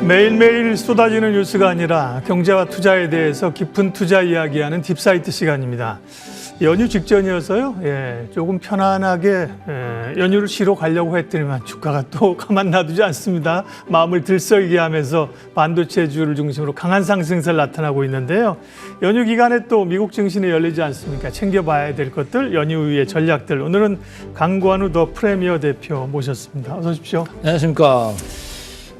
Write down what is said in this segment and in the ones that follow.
매일매일 쏟아지는 뉴스가 아니라 경제와 투자에 대해서 깊은 투자 이야기하는 딥사이트 시간입니다. 연휴 직전이어서요. 조금 편안하게 연휴를 쉬러 가려고 했더니만 주가가 또 가만 놔두지 않습니다. 마음을 들썩이게 하면서 반도체주를 중심으로 강한 상승세를 나타나고 있는데요. 연휴 기간에 또 미국 증시는 열리지 않습니까? 챙겨봐야 될 것들, 연휴 후의 전략들. 오늘은 강관우 더 프리미어 대표 모셨습니다. 어서 오십시오. 안녕하십니까.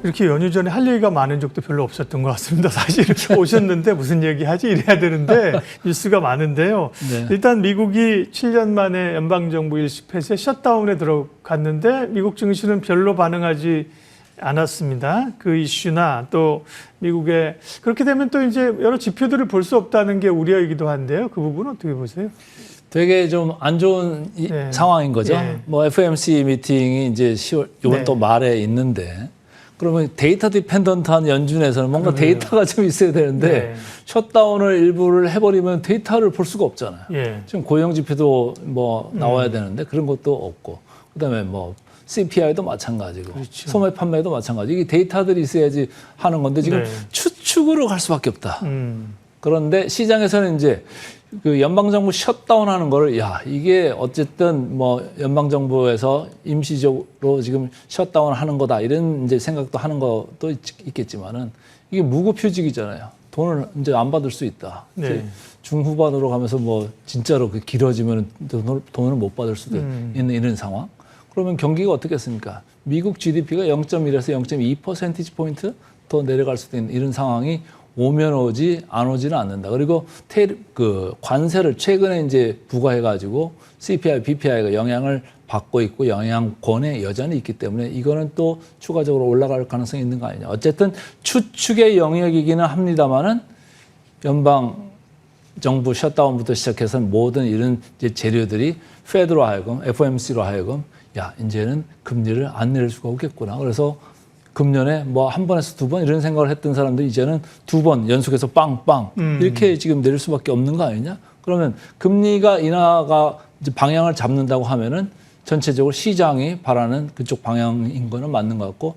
이렇게 연휴 전에 할 얘기가 많은 적도 별로 없었던 것 같습니다. 사실 오셨는데 무슨 얘기하지 이래야 되는데 뉴스가 많은데요. 네. 일단 미국이 7년 만에 연방정부 일시 폐쇄 셧다운에 들어갔는데 미국 증시는 별로 반응하지 않았습니다. 그 이슈나 또 미국의 그렇게 되면 또 이제 여러 지표들을 볼 수 없다는 게 우려이기도 한데요. 그 부분은 어떻게 보세요? 되게 좀 안 좋은 네. 상황인 거죠. 네. 뭐 FOMC 미팅이 이제 10월 이번 또 말에 있는데 그러면 데이터 디펜던트한 연준에서는 뭔가 데이터가 좀 있어야 되는데 셧다운을 일부를 해버리면 데이터를 볼 수가 없잖아요. 지금 고용 지표도 뭐 나와야 되는데 그런 것도 없고 그다음에 뭐 CPI도 마찬가지고 그렇죠. 소매 판매도 마찬가지. 이게 데이터들이 있어야지 하는 건데 지금 추측으로 갈 수밖에 없다. 그런데 시장에서는 이제 그 연방정부 셧다운하는 거를 야 이게 어쨌든 뭐 연방정부에서 임시적으로 지금 셧다운하는 거다 이런 이제 생각도 하는 것도 있겠지만은 이게 무급휴직이잖아요. 돈을 이제 안 받을 수 있다. 이제 중후반으로 가면서 뭐 진짜로 그 길어지면 돈을 못 받을 수도 있는 이런 상황. 그러면 경기가 어떻겠습니까? 미국 GDP가 0.1에서 0.2% 포인트 더 내려갈 수도 있는 이런 상황이 오면 오지 안 오지는 않는다. 그리고 그 관세를 최근에 이제 부과해가지고 CPI, BPI가 영향을 받고 있고 영향권에 여전히 있기 때문에 이거는 또 추가적으로 올라갈 가능성이 있는 거 아니냐. 어쨌든 추측의 영역이기는 합니다만은 연방 정부 셧다운부터 시작해서 모든 이런 이제 재료들이 페드로 하여금 FOMC로 하여금 야 이제는 금리를 안 내릴 수가 없겠구나. 그래서 금년에 뭐 한 번에서 두 번 이런 생각을 했던 사람들이 이제는 두 번 연속해서 빵빵 이렇게 지금 내릴 수밖에 없는 거 아니냐? 그러면 금리가 인하가 이제 방향을 잡는다고 하면은 전체적으로 시장이 바라는 그쪽 방향인 거는 맞는 것 같고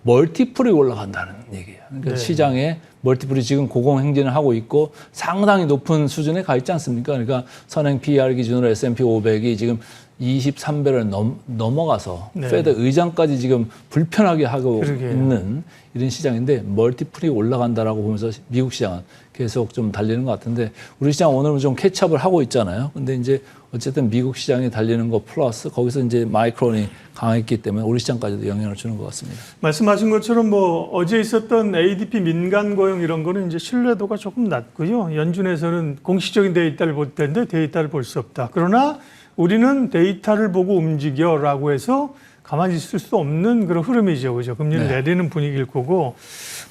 멀티플이 올라간다는 얘기예요. 그러니까 시장에 멀티플이 지금 고공행진을 하고 있고 상당히 높은 수준에 가 있지 않습니까? 그러니까 선행 PER 기준으로 S&P 500이 지금 23배를 넘어가서 페드 의장까지 지금 불편하게 하고 있는 이런 시장인데 멀티플이 올라간다라고 보면서 미국 시장은 계속 좀 달리는 것 같은데 우리 시장 오늘은 좀 캐치업을 하고 있잖아요. 근데 이제 어쨌든 미국 시장이 달리는 거 플러스 거기서 이제 마이크론이 강했기 때문에 우리 시장까지도 영향을 주는 것 같습니다. 말씀하신 것처럼 뭐 어제 있었던 ADP 민간 고용 이런 거는 이제 신뢰도가 조금 낮고요. 연준에서는 공식적인 데이터를 볼 텐데 데이터를 볼 수 없다. 그러나 우리는 데이터를 보고 움직여라고 해서 가만히 있을 수 없는 그런 흐름이죠. 그죠? 금리를 내리는 분위기일 거고.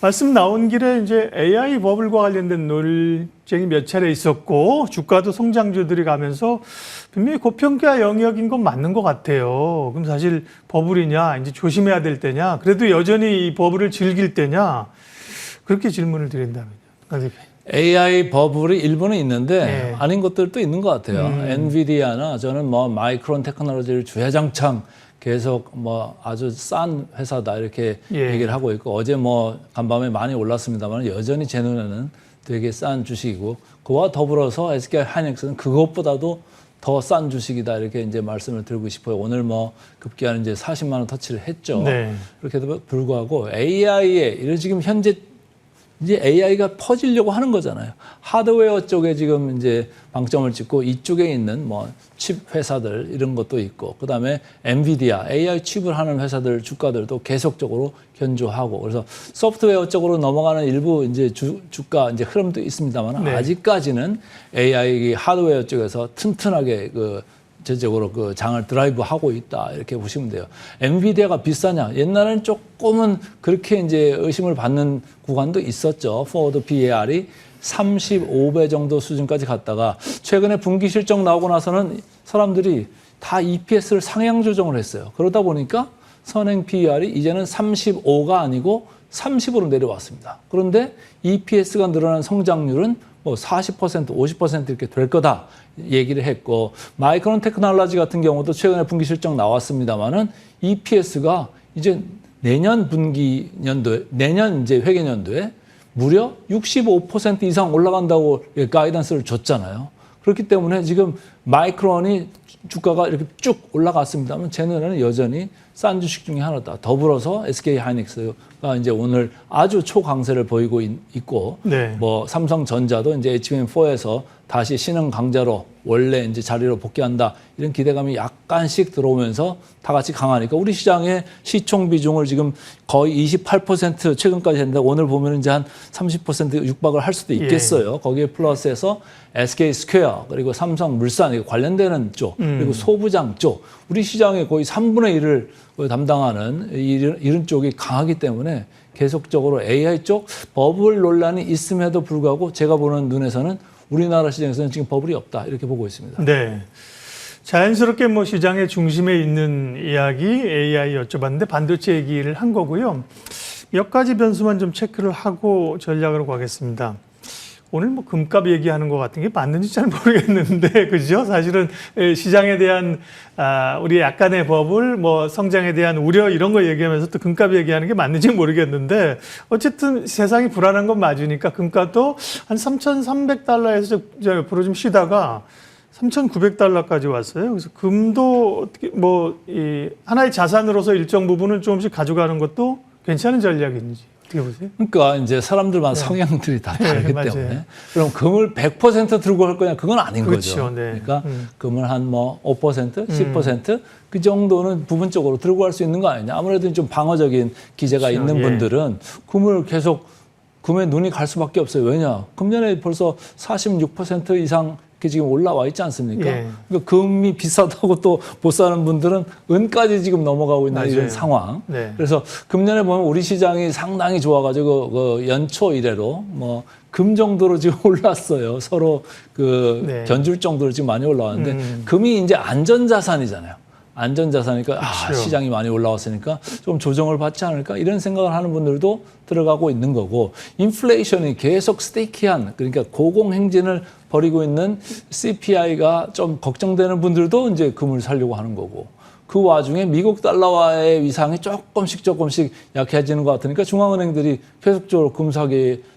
말씀 나온 길에 이제 AI 버블과 관련된 논쟁이 몇 차례 있었고, 주가도 성장주들이 가면서 분명히 고평가 영역인 건 맞는 것 같아요. 그럼 사실 버블이냐, 이제 조심해야 될 때냐, 그래도 여전히 이 버블을 즐길 때냐, 그렇게 질문을 드린다면요. AI 버블이 일부는 있는데 아닌 것들도 있는 것 같아요. 엔비디아나 저는 뭐 마이크론 테크놀로지를 주야장창 계속 뭐 아주 싼 회사다 이렇게 얘기를 하고 있고 어제 뭐 간밤에 많이 올랐습니다만 여전히 제 눈에는 되게 싼 주식이고 그와 더불어서 SK 하이닉스는 그것보다도 더 싼 주식이다 이렇게 이제 말씀을 드리고 싶어요. 오늘 뭐 급기야는 이제 40만 원 터치를 했죠. 그렇게도 불구하고 AI에 이런 지금 현재 이제 AI가 퍼지려고 하는 거잖아요. 하드웨어 쪽에 지금 이제 방점을 찍고 이쪽에 있는 뭐 칩 회사들 이런 것도 있고 그다음에 엔비디아 AI 칩을 하는 회사들 주가들도 계속적으로 견조하고 그래서 소프트웨어 쪽으로 넘어가는 일부 이제 주가 이제 흐름도 있습니다만 아직까지는 AI 하드웨어 쪽에서 튼튼하게 그 전체적으로 그 장을 드라이브 하고 있다 이렇게 보시면 돼요. 엔비디아가 비싸냐? 옛날에는 조금은 그렇게 이제 의심을 받는 구간도 있었죠. 포워드 PER이 35배 정도 수준까지 갔다가 최근에 분기 실적 나오고 나서는 사람들이 다 EPS를 상향 조정을 했어요. 그러다 보니까 선행 PER이 이제는 35가 아니고 30으로 내려왔습니다. 그런데 EPS가 늘어난 성장률은 뭐 40%, 50% 이렇게 될 거다 얘기를 했고, 마이크론 테크놀로지 같은 경우도 최근에 분기 실적 나왔습니다만은 EPS가 이제 내년 이제 회계년도에 무려 65% 이상 올라간다고 가이던스를 줬잖아요. 그렇기 때문에 지금 마이크론이 주가가 이렇게 쭉 올라갔습니다만 제 눈에는 여전히 싼 주식 중에 하나다. 더불어서 SK 하이닉스가 이제 오늘 아주 초강세를 보이고 있고, 네. 뭐 삼성전자도 이제 HBM4에서 다시 신흥 강자로 원래 이제 자리로 복귀한다, 이런 기대감이 약간씩 들어오면서 다 같이 강하니까 우리 시장의 시총 비중을 지금 거의 28% 최근까지 했는데 오늘 보면 이제 한 30% 육박을 할 수도 있겠어요. 거기에 플러스해서 SK 스퀘어 그리고 삼성 물산 관련되는 쪽 그리고 소부장 쪽 우리 시장의 거의 3분의 1을 담당하는 이런 쪽이 강하기 때문에 계속적으로 AI 쪽 버블 논란이 있음에도 불구하고 제가 보는 눈에서는 우리나라 시장에서는 지금 버블이 없다, 이렇게 보고 있습니다. 네. 자연스럽게 뭐 시장의 중심에 있는 이야기 AI 여쭤봤는데 반도체 얘기를 한 거고요. 몇 가지 변수만 좀 체크를 하고 전략으로 가겠습니다. 오늘 뭐 금값 얘기하는 것 같은 게 맞는지 잘 모르겠는데, 그죠? 사실은 시장에 대한 우리 약간의 버블, 뭐 성장에 대한 우려 이런 거 얘기하면서 또 금값 얘기하는 게 맞는지 모르겠는데, 어쨌든 세상이 불안한 건 맞으니까 금값도 한 3,300달러에서 옆으로 좀 쉬다가 3,900달러까지 왔어요. 그래서 금도 어떻게 하나의 자산으로서 일정 부분을 조금씩 가져가는 것도 괜찮은 전략인지. 어떻게 보세요? 그러니까 이제 사람들마다 성향들이 다 다르기 때문에 그럼 금을 100% 들고 갈 거냐, 그건 아닌 그렇죠. 거죠. 네. 그러니까 금을 한 뭐 5%, 10% 그 정도는 부분적으로 들고 갈 수 있는 거 아니냐. 아무래도 좀 방어적인 기제가 그렇죠. 있는 분들은 금을 계속 금에 눈이 갈 수밖에 없어요. 왜냐? 금년에 벌써 46% 이상 이렇게 지금 올라와 있지 않습니까? 그러니까 금이 비싸다고 또 못 사는 분들은 은까지 지금 넘어가고 있는 이런 상황. 그래서 금년에 보면 우리 시장이 상당히 좋아가지고 그 연초 이래로 뭐 금 정도로 지금 올랐어요. 서로 그 견줄 정도로 지금 많이 올라왔는데 금이 이제 안전자산이잖아요. 안전자산이니까 그렇죠. 시장이 많이 올라왔으니까 좀 조정을 받지 않을까, 이런 생각을 하는 분들도 들어가고 있는 거고, 인플레이션이 계속 스테이키한, 그러니까 고공행진을 벌이고 있는 CPI가 좀 걱정되는 분들도 이제 금을 사려고 하는 거고, 그 와중에 미국 달러와의 위상이 조금씩 약해지는 것 같으니까 중앙은행들이 계속적으로 금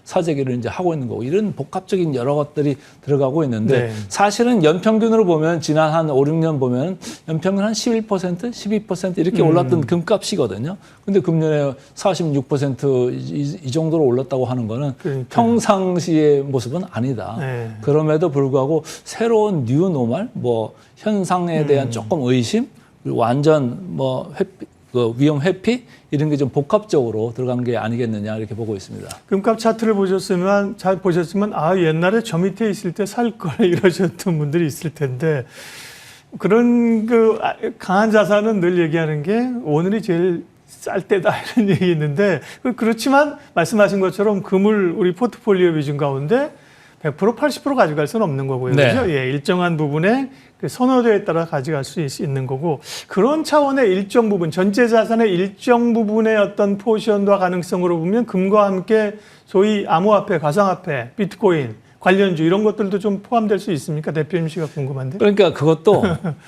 사재기를 이제 하고 있는 거고, 이런 복합적인 여러 것들이 들어가고 있는데 사실은 연평균으로 보면 지난 한 5, 6년 보면 연평균 한 11%, 12% 이렇게 올랐던 금값이거든요. 근데 금년에 46% 이 정도로 올랐다고 하는 거는 평상시의 모습은 아니다. 그럼에도 불구하고 새로운 뉴노멀, 뭐 현상에 대한 조금 의심, 그리고 완전 뭐 위험 회피 이런 게 좀 복합적으로 들어간 게 아니겠느냐, 이렇게 보고 있습니다. 금값 차트를 보셨으면 옛날에 저 밑에 있을 때 살 걸 이러셨던 분들이 있을 텐데, 그런 강한 자산은 늘 얘기하는 게 오늘이 제일 쌀 때다 이런 얘기 있는데, 그렇지만 말씀하신 것처럼 금을 우리 포트폴리오 비중 가운데 100% 80% 가져갈 수는 없는 거고요. 그렇죠? 일정한 부분에 그 선호도에 따라 가져갈 수 있는 거고, 그런 차원의 일정 부분, 전체 자산의 일정 부분의 어떤 포션과 가능성으로 보면 금과 함께 소위 암호화폐, 가상화폐, 비트코인, 관련주 이런 것들도 좀 포함될 수 있습니까? 대표님 씨가 궁금한데. 그러니까 그것도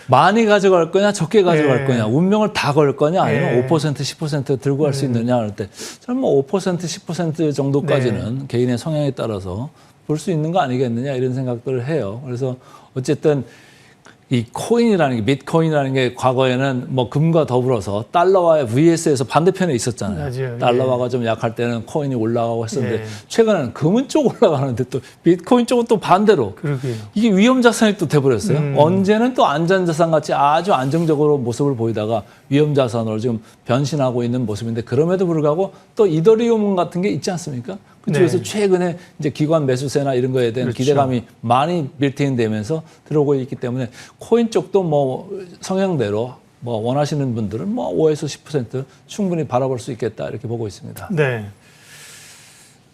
많이 가져갈 거냐, 적게 가져갈 거냐, 운명을 다 걸 거냐, 아니면 5%, 10% 들고 갈 수 있느냐 할 때, 저는 뭐 5%, 10% 정도까지는 개인의 성향에 따라서 볼 수 있는 거 아니겠느냐, 이런 생각들을 해요. 그래서 어쨌든 이 코인이라는 게, 비트코인이라는 게 과거에는 뭐 금과 더불어서 달러와의 VS에서 반대편에 있었잖아요. 맞아요. 달러화가 좀 약할 때는 코인이 올라가고 했었는데 최근에는 금은 쪽 올라가는데 또 비트코인 쪽은 또 반대로. 그러게요. 이게 위험자산이 또 돼버렸어요. 언제는 또 안전자산 같이 아주 안정적으로 모습을 보이다가 위험자산으로 지금 변신하고 있는 모습인데, 그럼에도 불구하고 또 이더리움 같은 게 있지 않습니까? 그쪽에서 최근에 이제 기관 매수세나 이런 거에 대한 기대감이 많이 빌트인 되면서 들어오고 있기 때문에 코인 쪽도 뭐 성향대로 뭐 원하시는 분들은 뭐 5에서 10% 충분히 바라볼 수 있겠다, 이렇게 보고 있습니다. 네.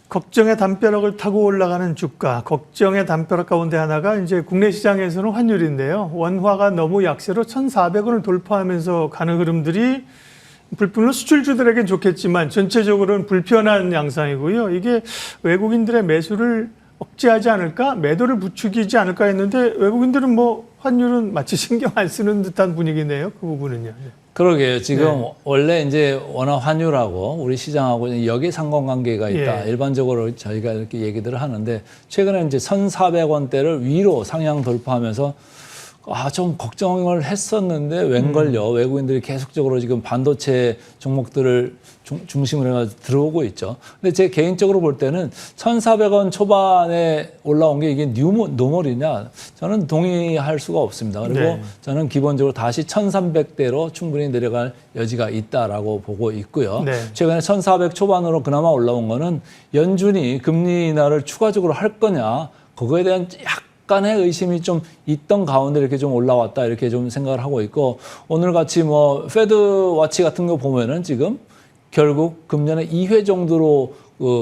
걱정의 담벼락을 타고 올라가는 주가, 걱정의 담벼락 가운데 하나가 이제 국내 시장에서는 환율인데요. 원화가 너무 약세로 1,400원을 돌파하면서 가는 흐름들이 물론 수출주들에겐 좋겠지만 전체적으로는 불편한 양상이고요. 이게 외국인들의 매수를 억제하지 않을까, 매도를 부추기지 않을까 했는데 외국인들은 뭐 환율은 마치 신경 안 쓰는 듯한 분위기네요. 그 부분은요. 그러게요. 지금 원래 이제 워낙 환율하고 우리 시장하고 역의 상관관계가 있다. 일반적으로 저희가 이렇게 얘기들을 하는데 최근에 이제 1,400원대를 위로 상향 돌파하면서 좀 걱정을 했었는데 웬걸요. 외국인들이 계속적으로 지금 반도체 종목들을 중심으로 해가지고 들어오고 있죠. 근데 제 개인적으로 볼 때는 1,400원 초반에 올라온 게 이게 노멀이냐? 저는 동의할 수가 없습니다. 그리고 저는 기본적으로 다시 1,300대로 충분히 내려갈 여지가 있다라고 보고 있고요. 최근에 1,400 초반으로 그나마 올라온 거는 연준이 금리 인하를 추가적으로 할 거냐? 그거에 대한 약간의 의심이 좀 있던 가운데 이렇게 좀 올라왔다 이렇게 좀 생각을 하고 있고 오늘 같이 뭐 페드 와치 같은 거 보면은 지금 결국 금년에 2회 정도로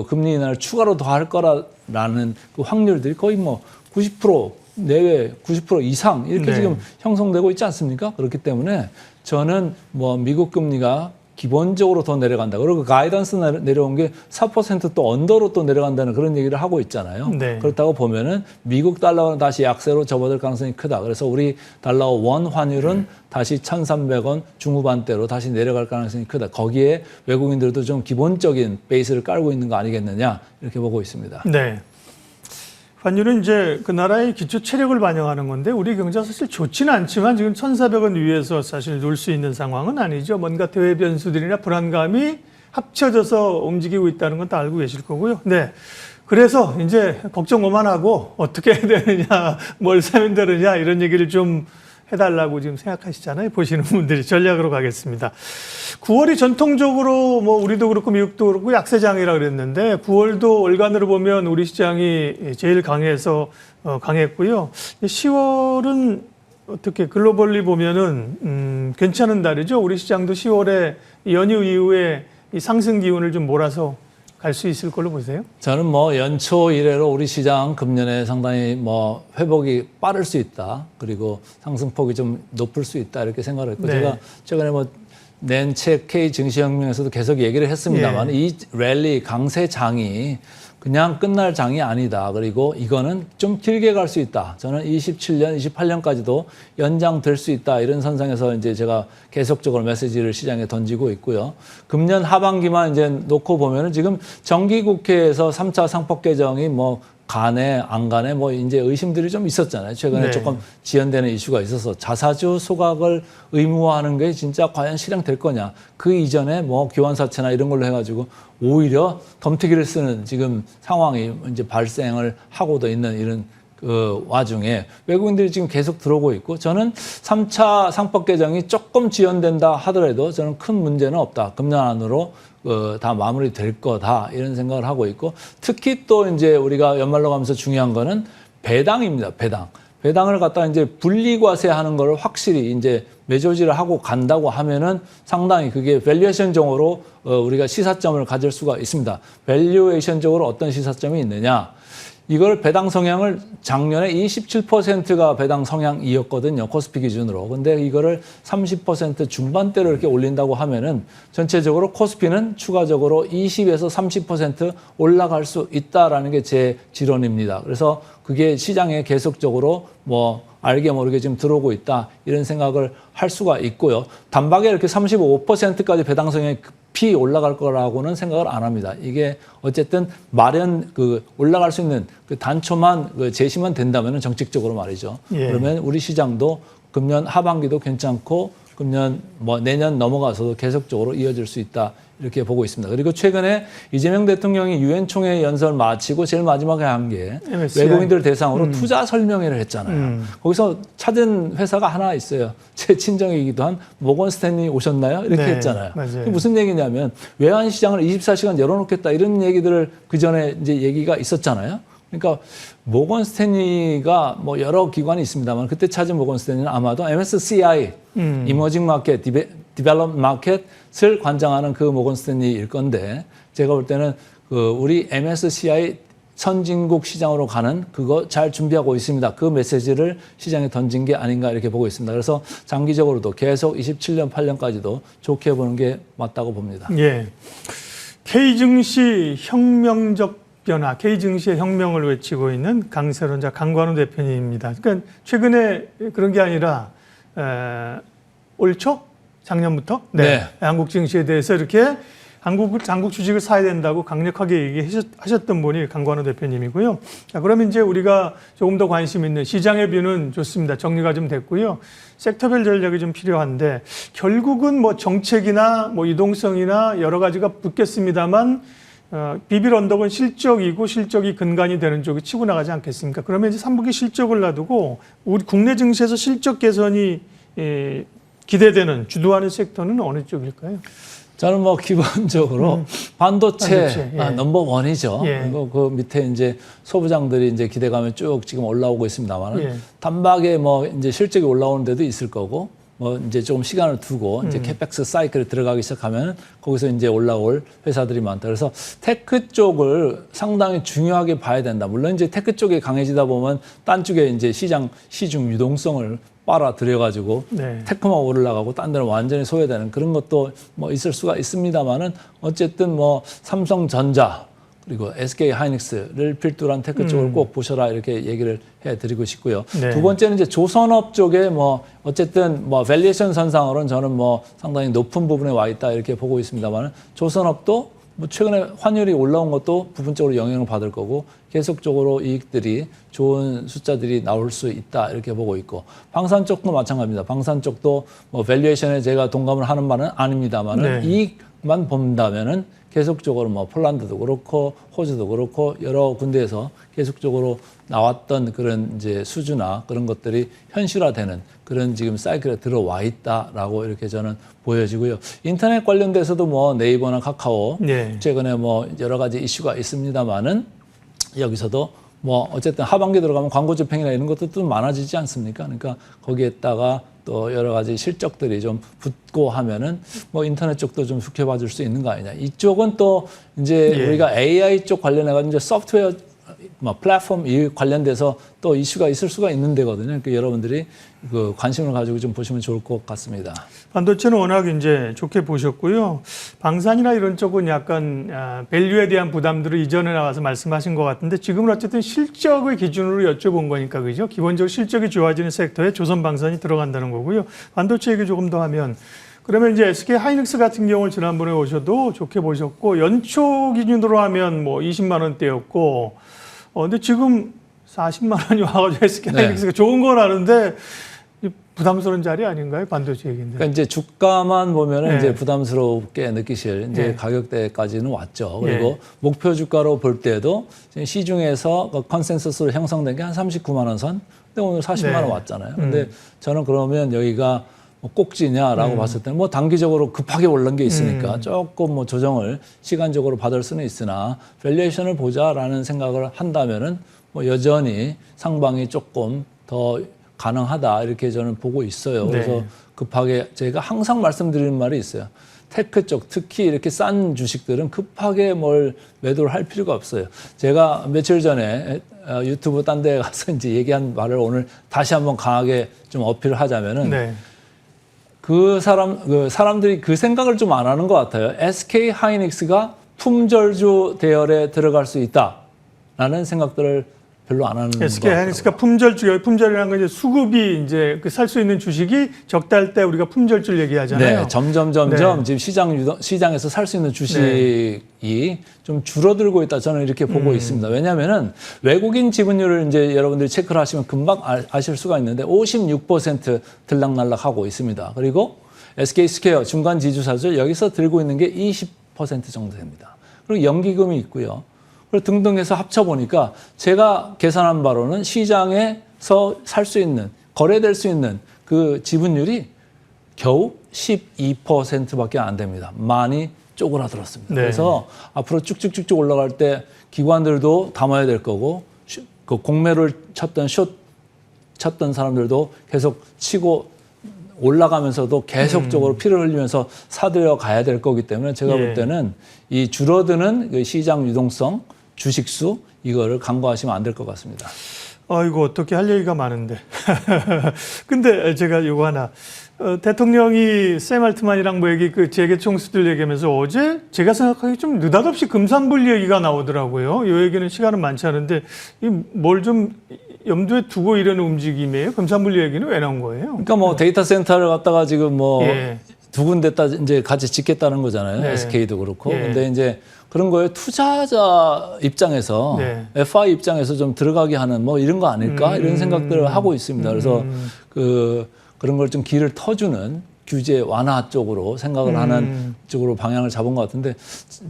금리 인하를 추가로 더 할 거라는 그 확률들이 거의 뭐 90% 내외 90% 이상 이렇게 지금 형성되고 있지 않습니까? 그렇기 때문에 저는 뭐 미국 금리가 기본적으로 더 내려간다. 그리고 가이던스 내려온 게 4%또 언더로 또 내려간다는 그런 얘기를 하고 있잖아요. 그렇다고 보면은 미국 달러는 다시 약세로 접어들 가능성이 크다. 그래서 우리 달러 원 환율은 다시 1,300원 중후반대로 다시 내려갈 가능성이 크다. 거기에 외국인들도 좀 기본적인 베이스를 깔고 있는 거 아니겠느냐 이렇게 보고 있습니다. 네. 환율은 이제 그 나라의 기초 체력을 반영하는 건데 우리 경제가 사실 좋지는 않지만 지금 1,400원 위에서 사실 놀 수 있는 상황은 아니죠. 뭔가 대외 변수들이나 불안감이 합쳐져서 움직이고 있다는 건 다 알고 계실 거고요. 네. 그래서 이제 걱정 그만하고 어떻게 해야 되느냐, 뭘 사면 되느냐 이런 얘기를 좀 해달라고 지금 생각하시잖아요. 보시는 분들이. 전략으로 가겠습니다. 9월이 전통적으로 뭐 우리도 그렇고 미국도 그렇고 약세장이라 그랬는데 9월도 월간으로 보면 우리 시장이 제일 강해서 강했고요. 10월은 어떻게 글로벌리 보면은 괜찮은 달이죠. 우리 시장도 10월에 연휴 이후에 이 상승 기운을 좀 몰아서 갈 수 있을 걸로 보세요? 저는 뭐 연초 이래로 우리 시장 금년에 상당히 뭐 회복이 빠를 수 있다. 그리고 상승폭이 좀 높을 수 있다. 이렇게 생각을 했고 제가 최근에 뭐 낸 책 K 증시혁명에서도 계속 얘기를 했습니다만 이 랠리 강세장이 그냥 끝날 장이 아니다. 그리고 이거는 좀 길게 갈 수 있다. 저는 27년, 28년까지도 연장될 수 있다. 이런 선상에서 이제 제가 계속적으로 메시지를 시장에 던지고 있고요. 금년 하반기만 이제 놓고 보면은 지금 정기국회에서 3차 상법 개정이 뭐 가네, 안 가네, 뭐 이제 의심들이 좀 있었잖아요. 최근에 조금 지연되는 이슈가 있어서 자사주 소각을 의무화하는 게 진짜 과연 실행될 거냐. 그 이전에 뭐 교환사채나 이런 걸로 해가지고 오히려 덤태기를 쓰는 지금 상황이 이제 발생을 하고도 있는 이런 그 와중에 외국인들이 지금 계속 들어오고 있고 저는 3차 상법 개정이 조금 지연된다 하더라도 저는 큰 문제는 없다. 금년 안으로 다 마무리될 거다 이런 생각을 하고 있고 특히 또 이제 우리가 연말로 가면서 중요한 거는 배당입니다. 배당을 갖다 이제 분리과세하는 걸 확실히 이제 매조지를 하고 간다고 하면은 상당히 그게 밸류에이션적으로 우리가 시사점을 가질 수가 있습니다. 밸류에이션적으로 어떤 시사점이 있느냐? 이걸 배당 성향을 작년에 27%가 배당 성향이었거든요. 코스피 기준으로. 근데 이거를 30% 중반대로 이렇게 올린다고 하면은 전체적으로 코스피는 추가적으로 20에서 30% 올라갈 수 있다라는 게 제 지론입니다. 그래서 그게 시장에 계속적으로 뭐 알게 모르게 지금 들어오고 있다. 이런 생각을 할 수가 있고요. 단박에 이렇게 35%까지 배당 성향이 급히 올라갈 거라고는 생각을 안 합니다. 이게 어쨌든 올라갈 수 있는 그 단초만 제시만 된다면은 정책적으로 말이죠. 그러면 우리 시장도 금년 하반기도 괜찮고 금년 뭐 내년 넘어가서도 계속적으로 이어질 수 있다. 이렇게 보고 있습니다. 그리고 최근에 이재명 대통령이 유엔 총회 연설 마치고 제일 마지막에 한 게 외국인들 대상으로 투자 설명회를 했잖아요. 거기서 찾은 회사가 하나 있어요. 제 친정이기도 한 모건 스탠리 오셨나요? 이렇게 했잖아요. 그게 무슨 얘기냐면 외환 시장을 24시간 열어놓겠다 이런 얘기들을 그 전에 이제 얘기가 있었잖아요. 그러니까 모건 스탠리가 뭐 여러 기관이 있습니다만 그때 찾은 모건 스탠리는 아마도 MSCI, 이머징 마켓, 디벨롭 마켓을 관장하는 그 모건 스탠리일 건데 제가 볼 때는 우리 MSCI 선진국 시장으로 가는 그거 잘 준비하고 있습니다. 그 메시지를 시장에 던진 게 아닌가 이렇게 보고 있습니다. 그래서 장기적으로도 계속 27년, 8년까지도 좋게 보는 게 맞다고 봅니다. K증시 혁명적 변화, K 증시의 혁명을 외치고 있는 강세론자 강관우 대표님입니다. 그러니까 최근에 그런 게 아니라 올 초? 작년부터 네. 한국 증시에 대해서 이렇게 한국 주식을 사야 된다고 강력하게 얘기하셨던 분이 강관우 대표님이고요. 자, 그러면 이제 우리가 조금 더 관심 있는 시장의 뷰는 좋습니다. 정리가 좀 됐고요. 섹터별 전략이 좀 필요한데 결국은 뭐 정책이나 뭐 이동성이나 여러 가지가 붙겠습니다만 비빌 언덕은 실적이고 실적이 근간이 되는 쪽이 치고 나가지 않겠습니까? 그러면 이제 3분기 실적을 놔두고 우리 국내 증시에서 실적 개선이 기대되는 주도하는 섹터는 어느 쪽일까요? 저는 뭐 기본적으로 반도체 예. 넘버 원이죠. 예. 그리고 그 밑에 이제 소부장들이 이제 기대감이 쭉 지금 올라오고 있습니다만 예. 단박에 뭐 이제 실적이 올라오는 데도 있을 거고 뭐 이제 조금 시간을 두고 이제 캐펙스 사이클에 들어가기 시작하면 거기서 이제 올라올 회사들이 많다. 그래서 테크 쪽을 상당히 중요하게 봐야 된다. 물론 이제 테크 쪽이 강해지다 보면 딴 쪽에 이제 시중 유동성을 빨아들여가지고 네. 테크만 올라가고 딴 데는 완전히 소외되는 그런 것도 뭐 있을 수가 있습니다만은 어쨌든 뭐 삼성전자 그리고 SK 하이닉스를 필두로 한 테크 쪽을 꼭 보셔라 이렇게 얘기를 해드리고 싶고요. 네. 두 번째는 이제 조선업 쪽에 뭐 어쨌든 뭐 밸류에이션 선상으로는 저는 뭐 상당히 높은 부분에 와 있다 이렇게 보고 있습니다만은 조선업도 뭐 최근에 환율이 올라온 것도 부분적으로 영향을 받을 거고 계속적으로 이익들이 좋은 숫자들이 나올 수 있다 이렇게 보고 있고 방산 쪽도 마찬가지입니다. 방산 쪽도 뭐 밸류에이션에 제가 동감을 하는 바는 아닙니다만은 네. 이익만 본다면은 계속적으로 뭐 폴란드도 그렇고 호주도 그렇고 여러 군데에서 계속적으로 나왔던 그런 이제 수주나 그런 것들이 현실화되는 그런 지금 사이클에 들어와 있다라고 이렇게 저는 보여지고요. 인터넷 관련돼서도 뭐 네이버나 카카오 네. 최근에 뭐 여러 가지 이슈가 있습니다만은 여기서도 뭐 어쨌든 하반기 들어가면 광고 집행이나 이런 것도 좀 많아지지 않습니까? 그러니까 거기에다가 또 여러 가지 실적들이 좀 붙고 하면은 뭐 인터넷 쪽도 좀 좋게 봐줄 수 있는 거 아니냐. 이쪽은 또 이제 예. 우리가 AI 쪽 관련해가지고 이제 소프트웨어 뭐 플랫폼 이 관련돼서 또 이슈가 있을 수가 있는 데거든요. 그러니까 여러분들이 그 관심을 가지고 좀 보시면 좋을 것 같습니다. 반도체는 워낙 이제 좋게 보셨고요. 방산이나 이런 쪽은 약간 밸류에 대한 부담들을 이전에 나와서 말씀하신 것 같은데 지금은 어쨌든 실적의 기준으로 여쭤본 거니까 그죠? 기본적으로 실적이 좋아지는 섹터에 조선방산이 들어간다는 거고요. 반도체 얘기 조금 더 하면 그러면 이제 SK 하이닉스 같은 경우를 지난번에 오셔도 좋게 보셨고 연초 기준으로 하면 뭐 20만 원대였고 근데 지금 40만 원이 와가지고 SK 하이닉스가 좋은 건 아는데 부담스러운 자리 아닌가요? 반도체 얘기인데. 그러니까 이제 주가만 보면은 네. 이제 부담스럽게 느끼실 이제 네. 가격대까지는 왔죠. 그리고 네. 목표 주가로 볼 때도 시중에서 그 컨센서스로 형성된 게 한 39만 원 선. 근데 오늘 40만 원 네. 왔잖아요. 근데 저는 그러면 여기가 뭐 꼭지냐라고 봤을 때는 뭐 단기적으로 급하게 올른 게 있으니까 조금 뭐 조정을 시간적으로 받을 수는 있으나 밸류에이션을 보자라는 생각을 한다면은 뭐 여전히 상방이 조금 더 가능하다 이렇게 저는 보고 있어요. 네. 그래서 급하게 제가 항상 말씀드리는 말이 있어요. 테크 쪽 특히 이렇게 싼 주식들은 급하게 뭘 매도를 할 필요가 없어요. 제가 며칠 전에 유튜브 딴 데 가서 이제 얘기한 말을 오늘 다시 한번 강하게 좀 어필을 하자면은 네. 그 사람들이 그 생각을 좀 안 하는 것 같아요. SK 하이닉스가 품절주 대열에 들어갈 수 있다라는 생각들을 별로 안 하는 것 SK 같아요. 하이닉스가 품절이라는 건 이제 수급이 이제 살 수 있는 주식이 적다할 때 우리가 품절주를 얘기하잖아요. 네, 점점 네. 지금 시장에서 살 수 있는 주식이 좀 줄어들고 있다 저는 이렇게 보고 있습니다. 왜냐하면은 외국인 지분율을 이제 여러분들이 체크를 하시면 금방 아실 수가 있는데 56% 들락날락하고 있습니다. 그리고 SK 스퀘어 중간 지주사죠. 여기서 들고 있는 게 20% 정도 됩니다. 그리고 연기금이 있고요. 그리고 등등 해서 합쳐보니까 제가 계산한 바로는 시장에서 살 수 있는, 거래될 수 있는 그 지분율이 겨우 12%밖에 안 됩니다. 많이 쪼그라들었습니다. 네. 그래서 앞으로 쭉쭉쭉쭉 올라갈 때 기관들도 담아야 될 거고 그 공매를 쳤던 사람들도 계속 치고 올라가면서도 계속적으로 피를 흘리면서 사들여 가야 될 거기 때문에 제가 볼 때는 이 줄어드는 그 시장 유동성, 주식수 이거를 간과하시면 안 될 것 같습니다. 이거 어떻게 할 얘기가 많은데. 근데 제가 이거 하나 대통령이 샘 알트만이랑 뭐 얘기 그 재계 총수들 얘기하면서 어제 제가 생각하기 좀 느닷없이 금산분리 얘기가 나오더라고요. 이 얘기는 시간은 많지 않은데 뭘 좀 염두에 두고 이런 움직임이에요? 금산분리 얘기는 왜 나온 거예요? 그러니까 뭐 데이터 센터를 갖다가 지금 뭐 예. 두 군데다 이제 같이 짓겠다는 거잖아요. 네. SK도 그렇고. 예. 근데 이제 그런 거에 투자자 입장에서 네. FI 입장에서 좀 들어가게 하는 뭐 이런 거 아닐까 이런 생각들을 하고 있습니다. 그래서 그런 걸 좀 길을 터주는 규제 완화 쪽으로 생각을 하는 쪽으로 방향을 잡은 것 같은데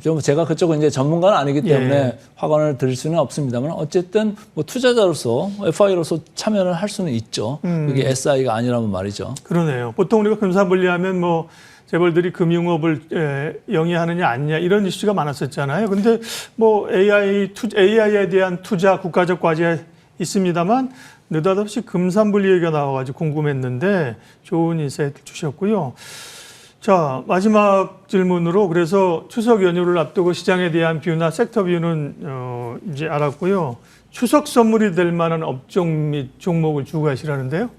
좀 제가 그쪽은 이제 전문가는 아니기 때문에 예. 확언을 드릴 수는 없습니다만 어쨌든 뭐 투자자로서 FI로서 참여를 할 수는 있죠. 그게 SI가 아니라면 말이죠. 그러네요. 보통 우리가 금산분리하면 뭐 재벌들이 금융업을 영위하느냐 아니냐 이런 이슈가 많았었잖아요. 근데 뭐 AI에 대한 투자 국가적 과제 있습니다만 느닷없이 금산분리 얘기가 나와가지고 궁금했는데 좋은 인사이트 주셨고요. 자, 마지막 질문으로 그래서 추석 연휴를 앞두고 시장에 대한 뷰나 섹터 뷰는 이제 알았고요. 추석 선물이 될 만한 업종 및 종목을 주고 가시라는데요.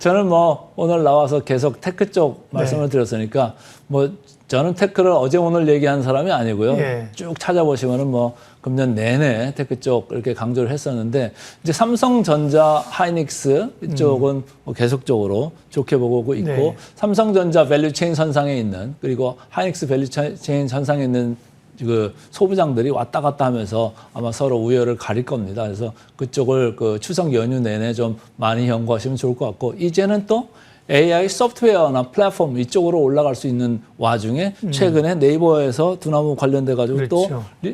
저는 뭐 오늘 나와서 계속 테크 쪽 말씀을 드렸으니까 뭐 저는 테크를 어제 오늘 얘기한 사람이 아니고요. 예. 쭉 찾아보시면은 뭐 금년 내내 테크 쪽 이렇게 강조를 했었는데 이제 삼성전자, 하이닉스 이쪽은 뭐 계속적으로 좋게 보고 있고 네. 삼성전자 밸류체인 선상에 있는 그리고 하이닉스 밸류체인 선상에 있는 그 소부장들이 왔다 갔다 하면서 아마 서로 우열을 가릴 겁니다. 그래서 그쪽을 그 추석 연휴 내내 좀 많이 연구하시면 좋을 것 같고 이제는 또 AI 소프트웨어나 플랫폼 이쪽으로 올라갈 수 있는 와중에 최근에 네이버에서 두나무 관련돼 가지고 그렇죠. 또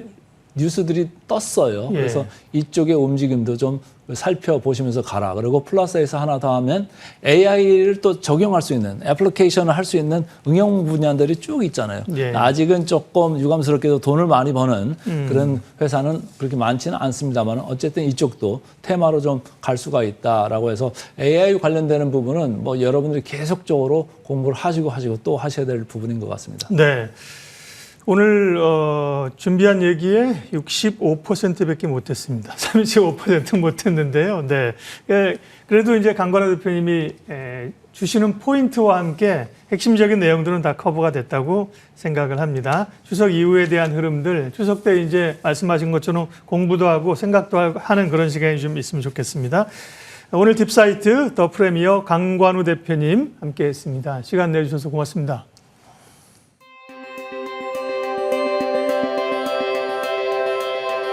뉴스들이 떴어요. 예. 그래서 이쪽의 움직임도 좀 살펴보시면서 가라. 그리고 플러스에서 하나 더 하면 AI를 또 적용할 수 있는 애플리케이션을 할 수 있는 응용 분야들이 쭉 있잖아요. 예. 아직은 조금 유감스럽게도 돈을 많이 버는 그런 회사는 그렇게 많지는 않습니다만 어쨌든 이쪽도 테마로 좀 갈 수가 있다라고 해서 AI 관련되는 부분은 뭐 여러분들이 계속적으로 공부를 하시고 또 하셔야 될 부분인 것 같습니다. 네. 오늘 준비한 얘기에 65%밖에 못했습니다. 35% 못했는데요. 네. 그래도 이제 강관호 대표님이 주시는 포인트와 함께 핵심적인 내용들은 다 커버가 됐다고 생각을 합니다. 추석 이후에 대한 흐름들, 추석 때 이제 말씀하신 것처럼 공부도 하고 생각도 하는 그런 시간이 좀 있으면 좋겠습니다. 오늘 딥사이트 더 프레미어 강관우 대표님 함께 했습니다. 시간 내주셔서 고맙습니다.